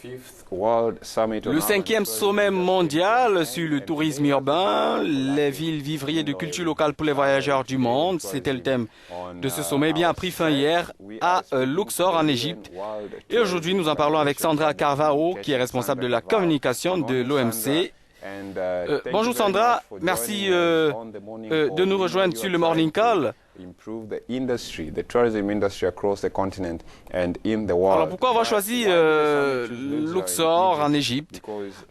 Le 5e sommet mondial sur le tourisme urbain, les villes vivrières de culture locale pour les voyageurs du monde, c'était le thème de ce sommet, a pris fin hier à Luxor en Égypte. Et aujourd'hui, nous en parlons avec Sandra Carvalho, qui est responsable de la communication de l'OMC. Bonjour Sandra, merci de nous rejoindre sur le Morning Call. Alors pourquoi avoir choisi Luxor en Égypte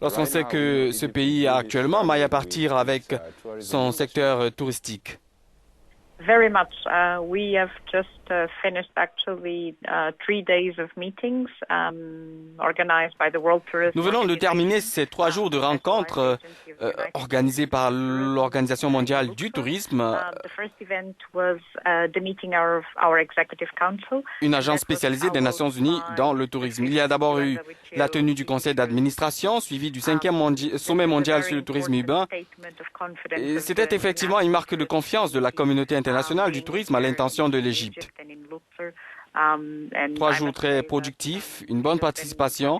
lorsqu'on sait que ce pays a actuellement maille à partir avec son secteur touristique? Very much. We have just finished actually 3 days of meetings organized by the World Tourism. Nous venons de terminer ces 3 jours de rencontres organisées par l'Organisation mondiale du tourisme, une agence spécialisée des Nations unies dans le tourisme. Il y a d'abord eu la tenue du conseil d'administration, suivi du 5e sommet mondial sur le tourisme urbain. C'était effectivement une marque de confiance de la communauté internationale du tourisme à l'intention de l'Égypte. 3 jours très productifs, une bonne participation.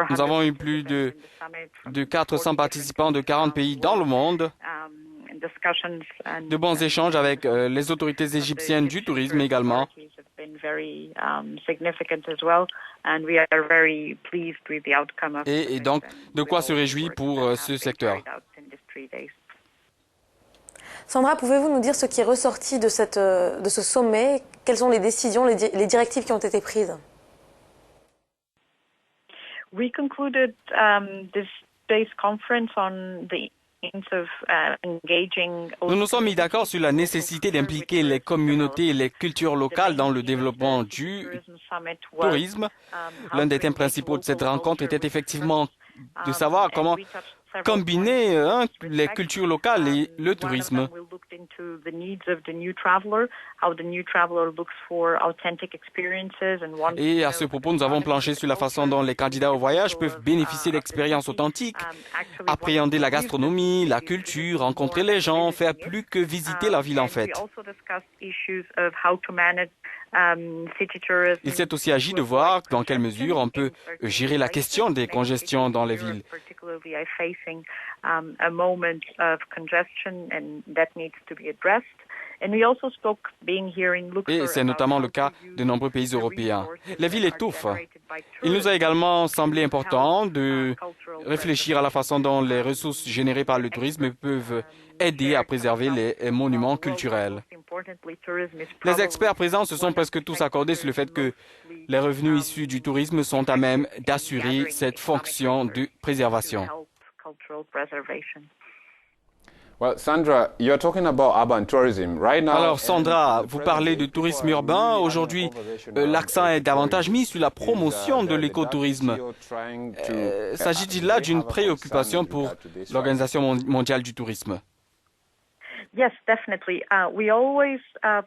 Nous avons eu plus de 400 participants de 40 pays dans le monde. De bons échanges avec les autorités égyptiennes du tourisme également. Et donc, de quoi se réjouir pour ce secteur. Sandra, pouvez-vous nous dire ce qui est ressorti de ce sommet? Quelles sont les décisions, les directives qui ont été prises? We concluded this day's conference on the Nous nous sommes mis d'accord sur la nécessité d'impliquer les communautés et les cultures locales dans le développement du tourisme. L'un des thèmes principaux de cette rencontre était effectivement de savoir comment combiner les cultures locales et le tourisme. Et à ce propos, nous avons planché sur la façon dont les candidats au voyage peuvent bénéficier d'expériences authentiques, appréhender la gastronomie, la culture, rencontrer les gens, faire plus que visiter la ville en fait. Il s'est aussi agi de voir dans quelle mesure on peut gérer la question des congestions dans les villes. Et c'est notamment le cas de nombreux pays européens. Les villes étouffent. Il nous a également semblé important de réfléchir à la façon dont les ressources générées par le tourisme peuvent aider à préserver les monuments culturels. Les experts présents se sont presque tous accordés sur le fait que les revenus issus du tourisme sont à même d'assurer cette fonction de préservation. Alors Sandra, vous parlez de tourisme urbain. Aujourd'hui, l'accent est davantage mis sur la promotion de l'écotourisme. S'agit-il là d'une préoccupation pour l'Organisation mondiale du tourisme? Yes, definitely. We always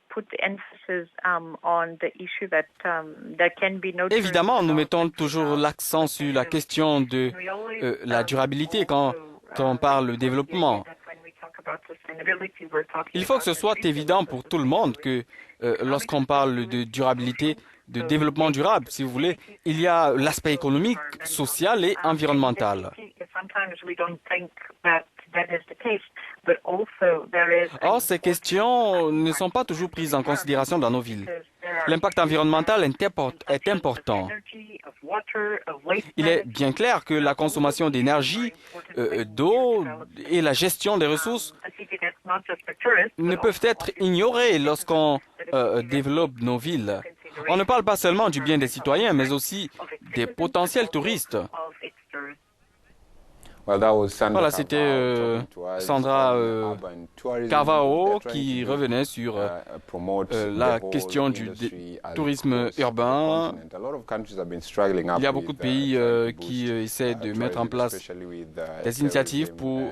put the emphasis on the issue that there can be no. Évidemment, nous mettons toujours l'accent sur la question de la durabilité quand on parle de développement. Il faut que ce soit évident pour tout le monde que lorsqu'on parle de durabilité, de développement durable, si vous voulez, il y a l'aspect économique, social et environnemental. Or, ces questions ne sont pas toujours prises en considération dans nos villes. L'impact environnemental est important. Il est bien clair que la consommation d'énergie, d'eau et la gestion des ressources ne peuvent être ignorées lorsqu'on développe nos villes. On ne parle pas seulement du bien des citoyens, mais aussi des potentiels touristes. Voilà, c'était Sandra Carvalho qui revenait sur la question du tourisme urbain. Il y a beaucoup de pays qui essaient de mettre en place des initiatives pour